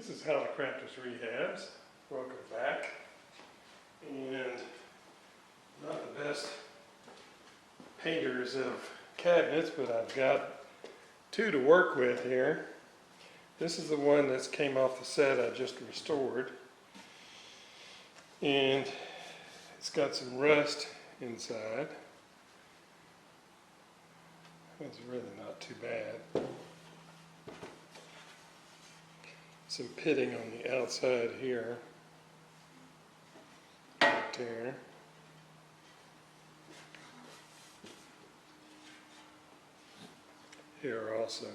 This is Hallicrafters Rehabs. Welcome back. And not the best painters of cabinets, but I've got two to work with here. This is the one that came off the set I just restored. And it's got some rust inside. It's really not too bad. Some pitting on the outside here, right there. Here also.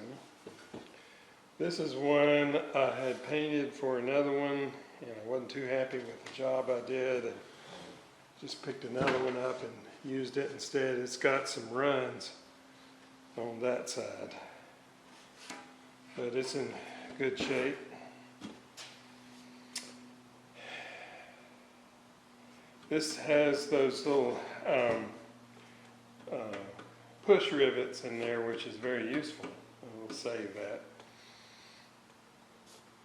This is one I had painted for another one, and I wasn't too happy with the job I did, and just picked another one up and used it instead. It's got some runs on that side, but it's in good shape. This has those little push rivets in there, which is very useful. We'll save that.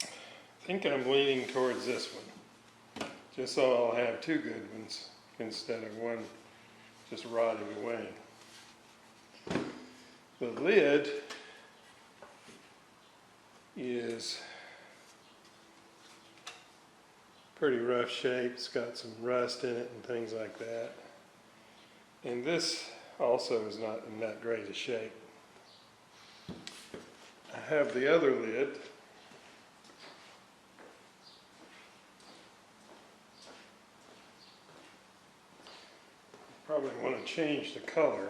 I think I'm leaning towards this one, just so I'll have two good ones instead of one just rotting away. The lid is pretty rough shape. It's got some rust in it and things like that. And this also is not in that great a shape. I have the other lid. Probably want to change the color.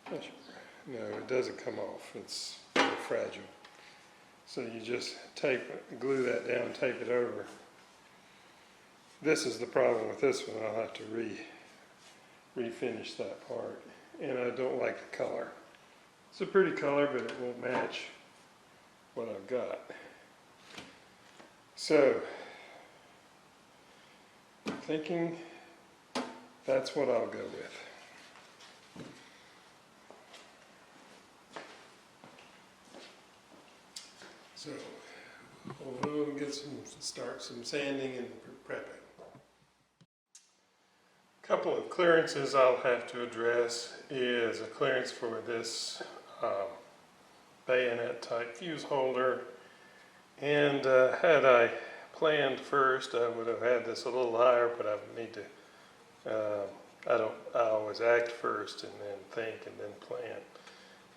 No, it doesn't come off. It's very fragile. So you just glue that down, tape it over. This is the problem with this one. I'll have to refinish that part. And I don't like the color. It's a pretty color, but it won't match what I've got. So, I'm thinking that's what I'll go with. So, we'll start some sanding and prepping. A couple of clearances I'll have to address is a clearance for this bayonet type fuse holder. And had I planned first, I would have had this a little higher, but I need to, I always act first and then think and then plan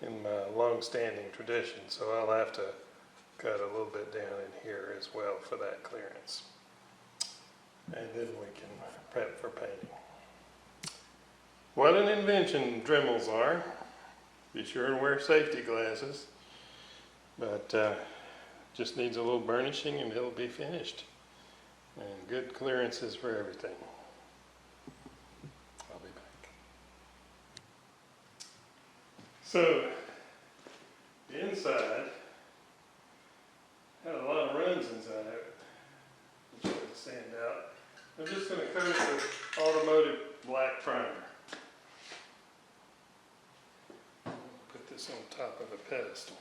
in my long-standing tradition. So I'll have to cut a little bit down in here as well for that clearance. And then we can prep for painting. What an invention Dremels are. Be sure and wear safety glasses. But just needs a little burnishing and it'll be finished. And good clearances for everything. I'll be back. So, the inside had a lot of runs inside of it, which doesn't stand out. I'm just going to coat it with automotive black primer. Put this on top of a pedestal.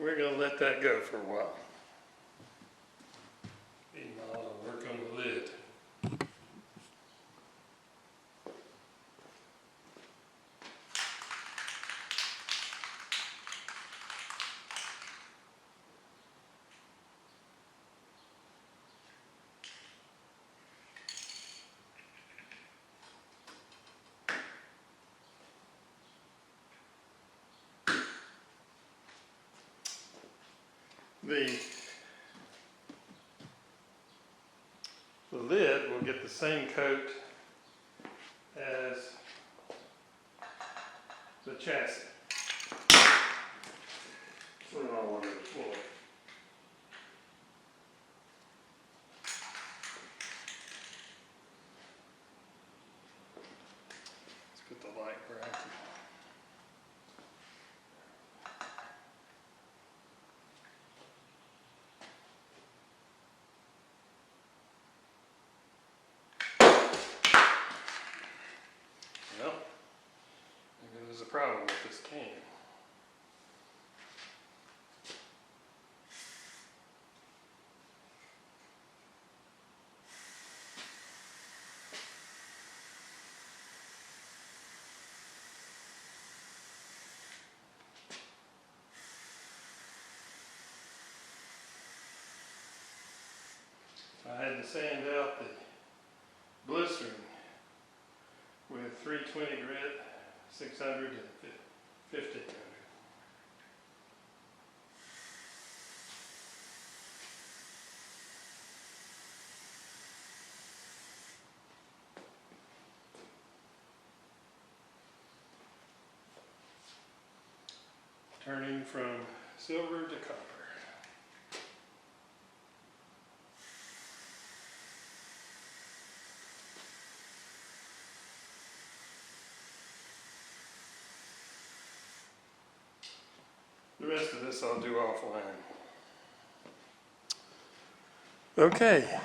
we're going to let that go for a while. Meanwhile, I'll work on the lid. The lid will get the same coat as the chassis. Put it all over the floor. Let's get the light where I can. Well, maybe there's a problem with this can. I had to sand out the blistering with 320 grit, 600 and 1500. Turning from silver to copper. The rest of this I'll do offline. Okay,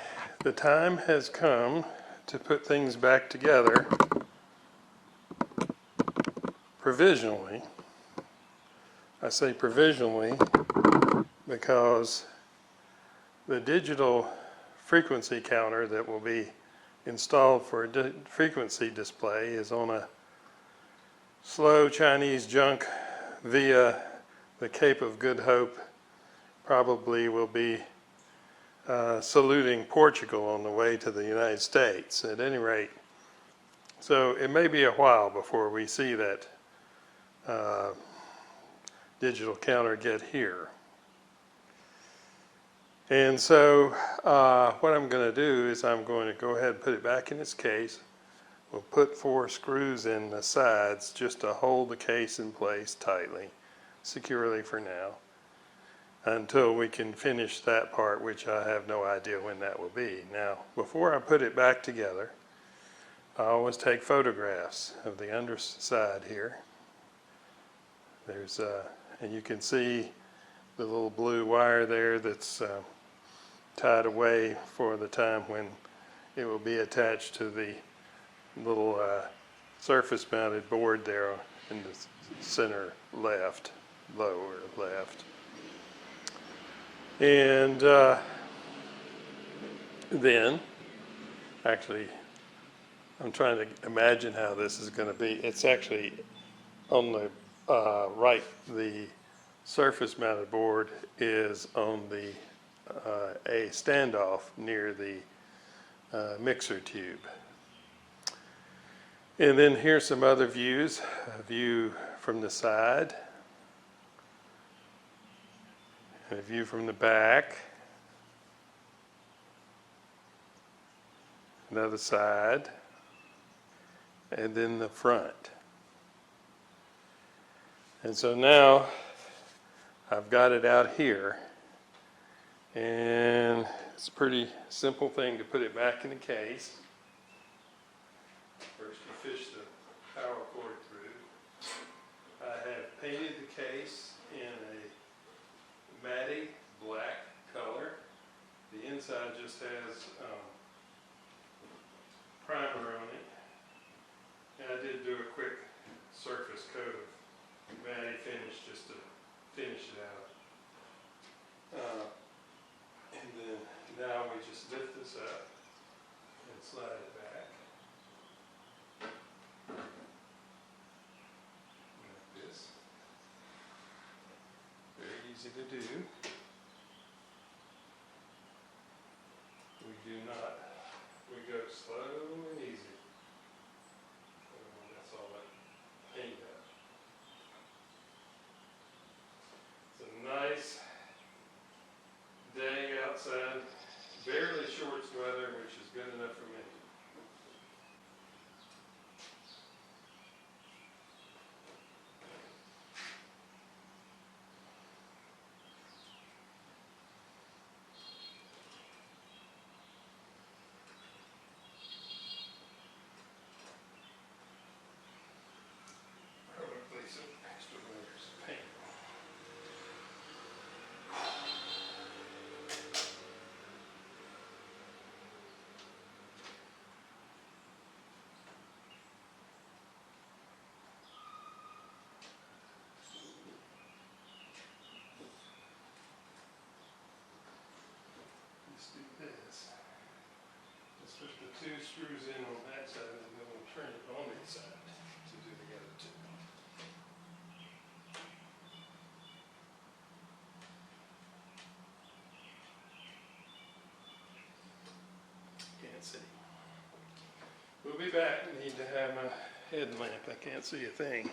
the time has come to put things back together provisionally. I say provisionally because the digital frequency counter that will be installed for a frequency display is on a slow Chinese junk via the Cape of Good Hope. Probably will be saluting Portugal on the way to the United States at any rate. So it may be a while before we see that digital counter get here. And so what I'm going to do is I'm going to go ahead and put it back in its case. We'll put 4 screws in the sides just to hold the case in place tightly, securely for now, until we can finish that part, which I have no idea when that will be. Now, before I put it back together, I always take photographs of the underside here. There's and you can see the little blue wire there that's tied away for the time when it will be attached to the little surface mounted board there in the center left, lower left. And then, actually, I'm trying to imagine how this is going to be. It's actually on the right, the surface mounted board is on the a standoff near the mixer tube. And then here's some other views. A view from the side, and a view from the back, another side, and then the front. And so now I've got it out here, and it's a pretty simple thing to put it back in the case. First you fish the power cord through. I have painted the case in a matte black color. The inside just has primer on it, and I did do a quick surface coat of matte finish just to finish it out. easy to do. We do not. We go slow and easy. That's all that paint does. It's a nice day outside. Barely shorts weather, which is good enough for me. Probably some extra layers of paint. Let's do this. Let's put the two screws in on that side and then we'll turn it on this side to do the other two. Can't see. We'll be back. I need to have my headlamp. I can't see a thing.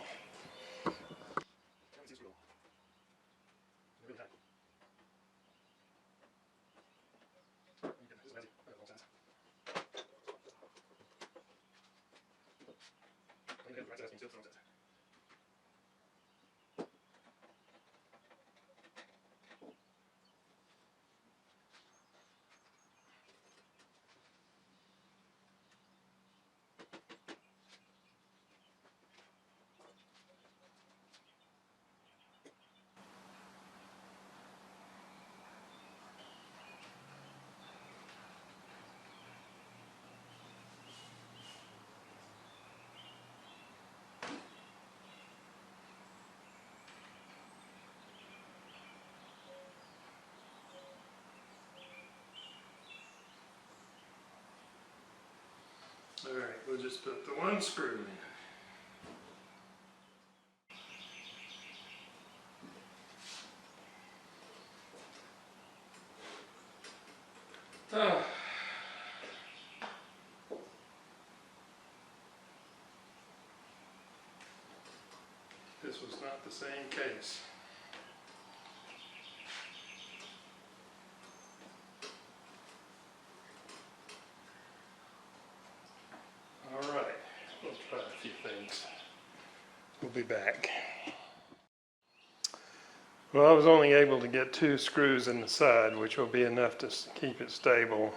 All right, we'll just put the one screw in. Oh. This was not the same case. All right, we'll try a few things. We'll be back. Well, I was only able to get 2 screws in the side, which will be enough to keep it stable.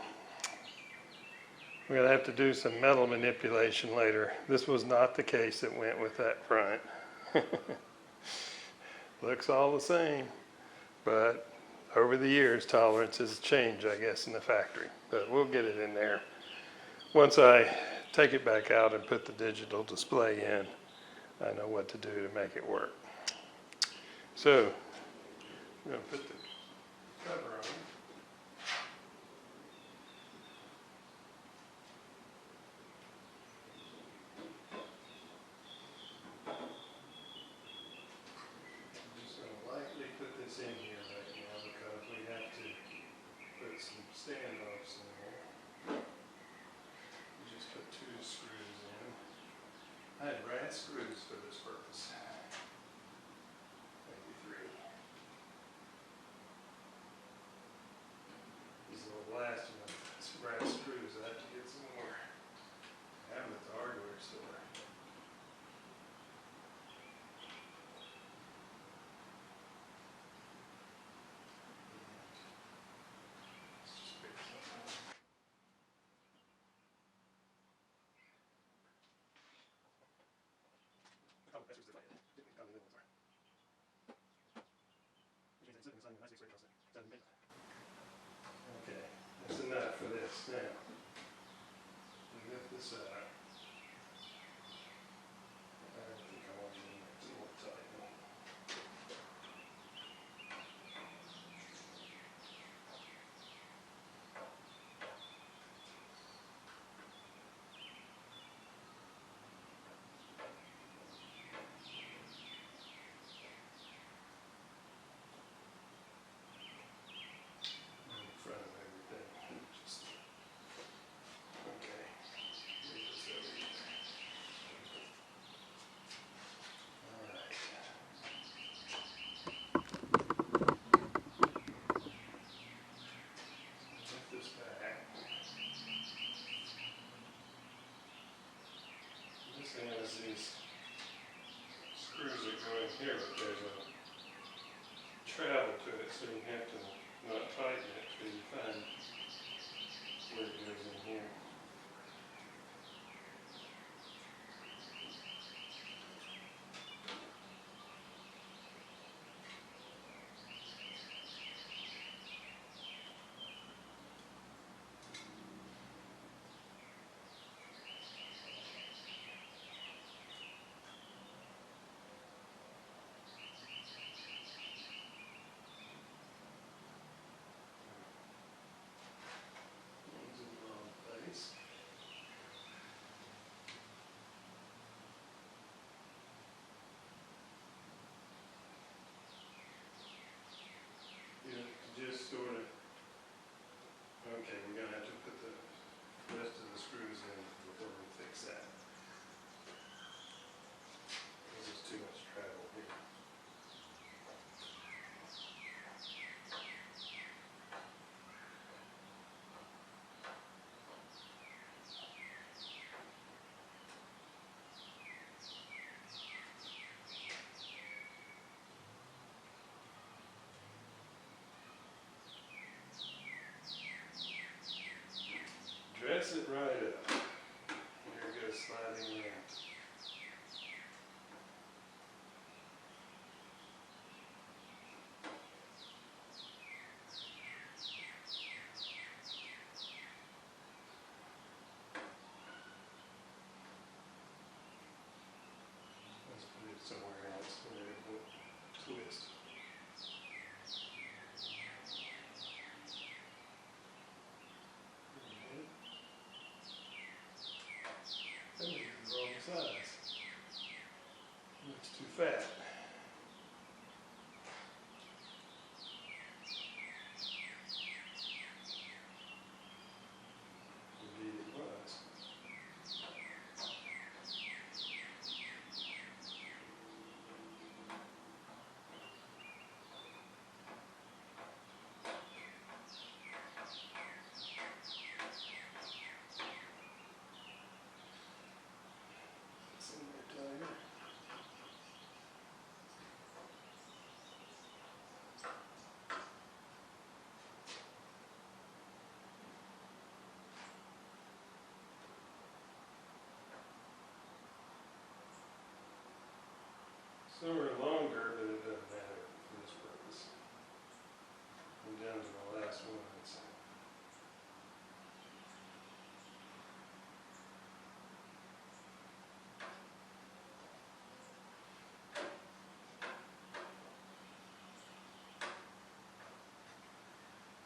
We're going to have to do some metal manipulation later. This was not the case that went with that front. Looks all the same, but over the years tolerances change, I guess, in the factory. But we'll get it in there. Once I take it back out and put the digital display in, I know what to do to make it work. So, I'm going to put the cover on. I'm just going to lightly put this in here right now because we have to put some standoffs in there. Just put 2 screws in. I had brass screws for this purpose. Maybe 3. These little last one, some brass screws. I have to get some more. I have them at the hardware store. Let's just pick something up. Okay, that's enough for this. Now, lift this up. I think I want to make it more tight. in here, but there's a travel to it, so you have to not tighten it till you find where it goes in here. Just sort of, okay, we're going to have to put the rest of the screws in before we fix that. This is too much travel here. Dress it right up. Here it goes sliding around. Let's put it somewhere else where it won't twist. That may be the wrong size. It's too fat. Indeed it was. Somewhere longer, but it doesn't matter for this purpose. I'm down to the last one.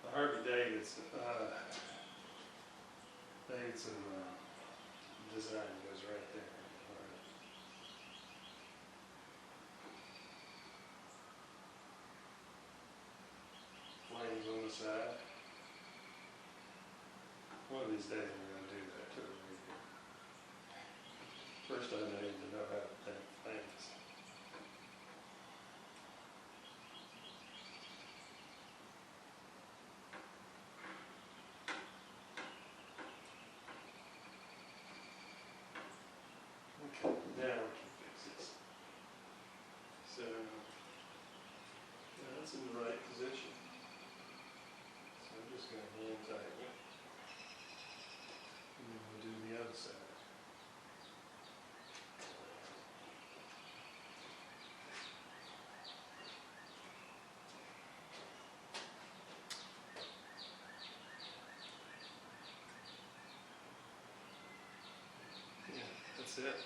The Harvey Davidson design goes right there. Flames on the side. One of these days we're going to do that to the radio. First I need to know how to paint flames. Okay, now we can fix this. So, now that's in the right position. So I'm just going to hand tighten it. And then we'll do the other side. Yeah, that's it.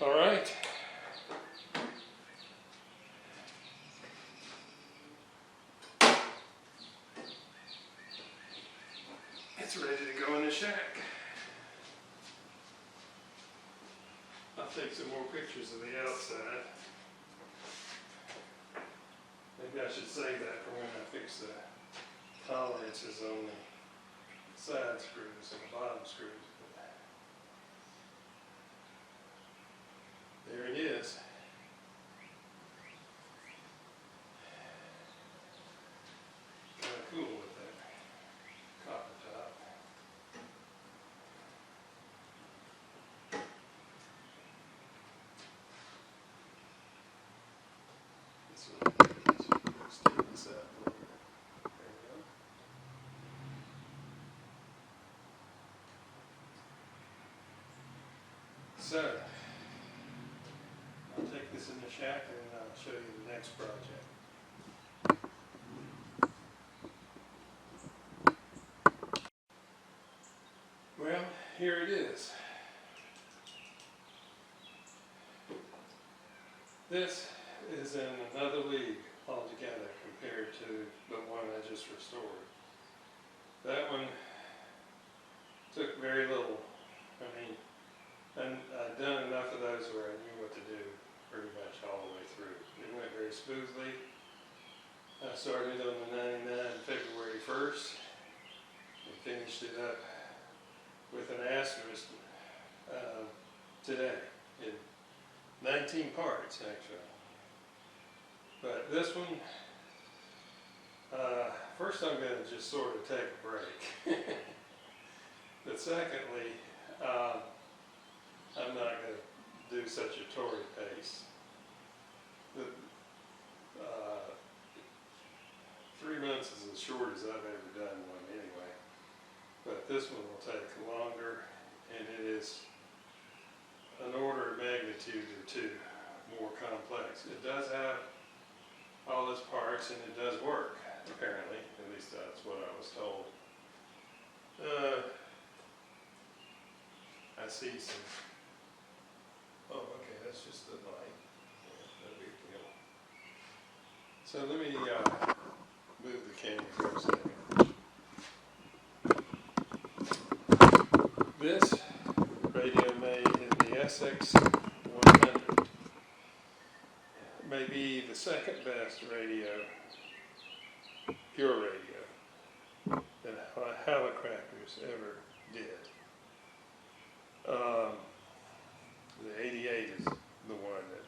All right. It's ready to go in the shack. I'll take some more pictures of the outside. Maybe I should save that for when I fix the tolerances on the side screws and the bottom screws. There it is. next project. Well, here it is. This is in another league altogether compared to the one I just restored. That one took very little. I mean, and I'd done enough of those where I knew what to do pretty much all the way through. It went very smoothly. I started on the 99 February 1st and finished it up with an asterisk today in 19 parts actually. But this one, first I'm going to just sort of take a break. But secondly, I'm not going to do such a torrid pace. 3 months is as short as I've ever done one anyway. But this one will take longer, and it is an order of magnitude or two more complex. It does have all its parts, and it does work, apparently. At least that's what I was told. I see some. Oh, okay, that's just the light. Yeah, no big deal. So let me move the camera for a second. This radio made in the SX-100 may be the second best radio, pure radio, that Hallicrafters ever did. The 88 is the one that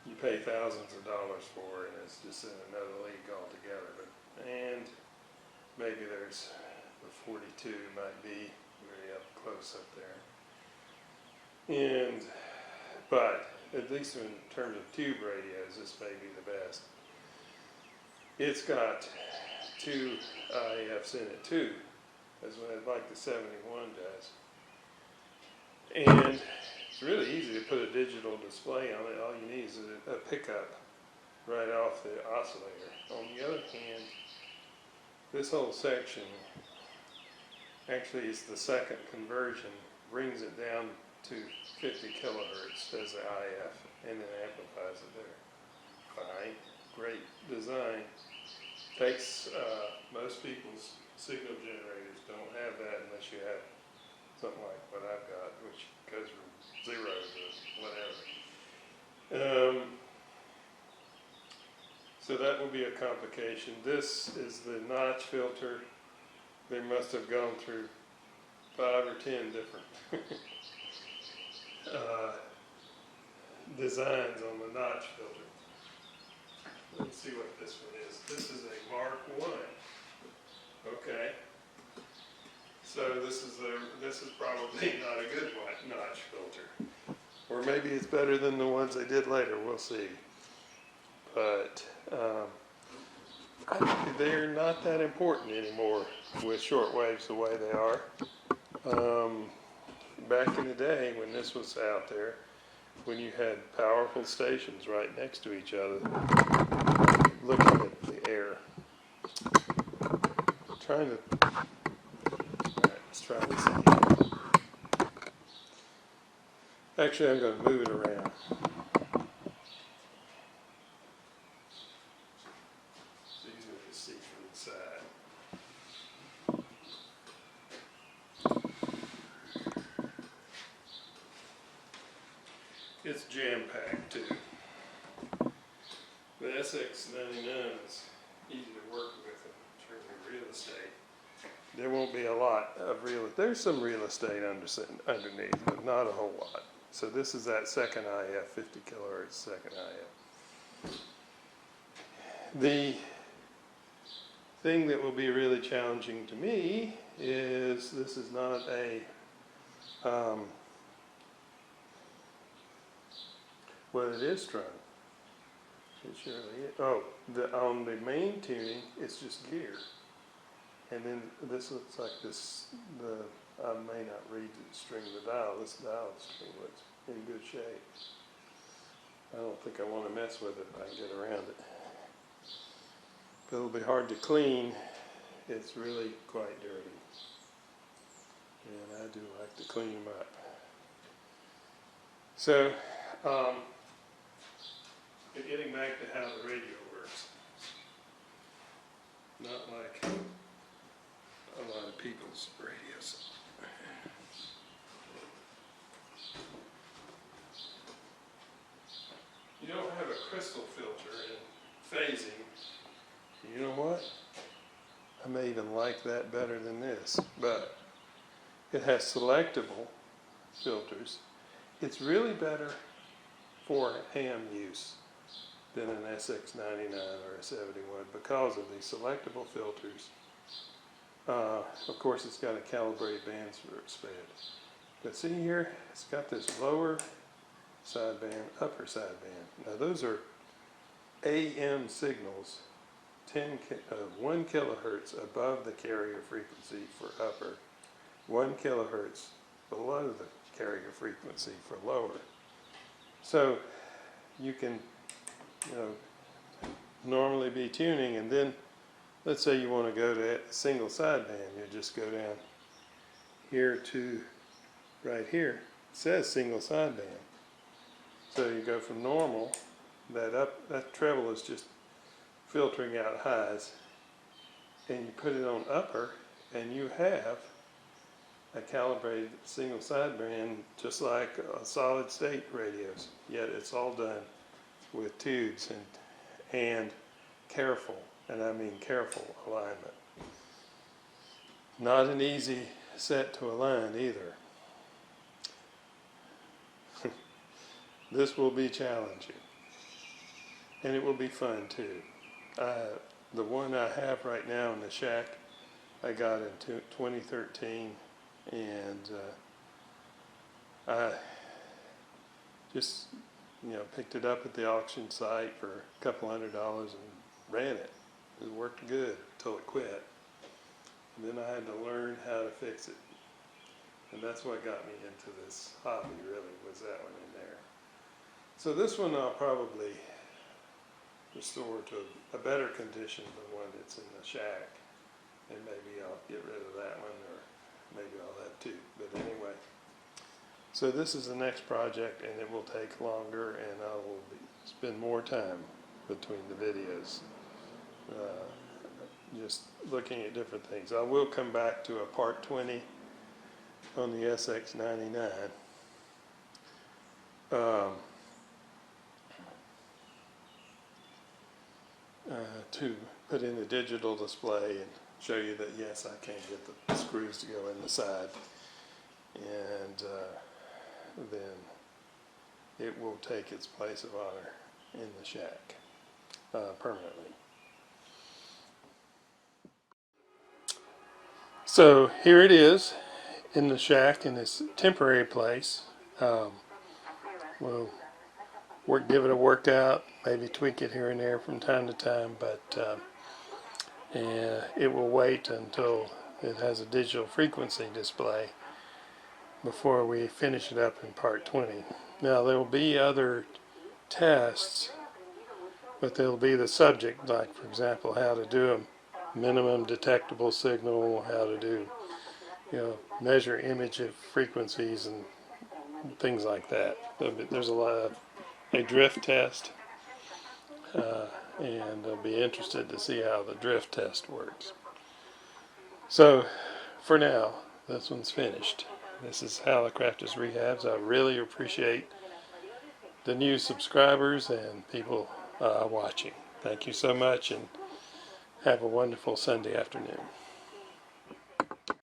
you pay thousands of dollars for, and it's just in another league altogether. And maybe there's the 42 might be very up close up there. But at least in terms of tube radios, this may be the best. It's got 2 IFs in it too, as like the 71 does. And it's really easy to put a digital display on it. All you need is a pickup right off the oscillator. On the other hand, this whole section actually is the second conversion, brings it down to 50 kilohertz as the IF, and then amplifies it there. Fine, great design. Takes, most people's signal generators don't have that unless you have something like what I've got, which goes from 0 to whatever. So that will be a complication. This is the notch filter. They must have gone through 5 or 10 different designs on the notch filter. Let's see what this one is. This is a Mark 1. Okay. So this is probably not a good notch filter. Or maybe it's better than the ones they did later. We'll see. But they're not that important anymore with shortwaves the way they are. Back in the day when this was out there, when you had powerful stations right next to each other, looking at the air. Let's try this again. Actually, I'm going to move it around. It's easier to see from the side. It's jam-packed too. The SX-99 is easy to work with in terms of real estate. There won't be a lot of there's some real estate underneath, but not a whole lot. So this is that second IF, 50 kilohertz second IF. The thing that will be really challenging to me is this is not a well, it is strung. It surely is. Oh, on the main tuning, it's just gear. And then this looks like this, I may not read the string of the dial. This dial string looks in good shape. I don't think I want to mess with it if I can get around it. But it'll be hard to clean. It's really quite dirty. And I do like to clean them up. So, getting back to how the radio works. Not like a lot of people's radios. You don't have a crystal filter in phasing. You know what? I may even like that better than this, but it has selectable filters. It's really better for ham use than an SX-99 or a 71 because of these selectable filters. Of course, it's got a calibrated band sped. But see here, it's got this lower sideband, upper sideband. Now those are AM signals, 1 kilohertz above the carrier frequency for upper, 1 kilohertz below the carrier frequency for lower. So you can, normally be tuning, and then let's say you want to go to single sideband. You just go down here to right here. It says single sideband. So you go from normal, that treble is just filtering out highs, and you put it on upper, and you have a calibrated single sideband just like solid state radios, yet it's all done with tubes and careful, and I mean careful alignment. Not an easy set to align either. This will be challenging, and it will be fun too. The one I have right now in the shack, I got in 2013, and I just picked it up at the auction site for a couple $100 and ran it. It worked good until it quit. And then I had to learn how to fix it. And that's what got me into this hobby, really, was that one in there. So this one I'll probably restore to a better condition than one that's in the shack. And maybe I'll get rid of that one, or maybe I'll have two. But anyway, so this is the next project, and it will take longer, and I will spend more time between the videos just looking at different things. I will come back to a part 20 on the SX-99 to put in a digital display and show you that yes, I can get the screws to go in the side, and then it will take its place of honor in the shack permanently. So here it is in the shack in this temporary place. We'll give it a workout, maybe tweak it here and there from time to time, but it will wait until it has a digital frequency display before we finish it up in part 20. Now there will be other tests, but they'll be the subject, like for example how to do a minimum detectable signal, how to do measure image of frequencies and things like that. There's a drift test, and I'll be interested to see how the drift test works. So for now, this one's finished. This is Hallicrafters Rehabs. I really appreciate the new subscribers and people watching. Thank you so much, and have a wonderful Sunday afternoon.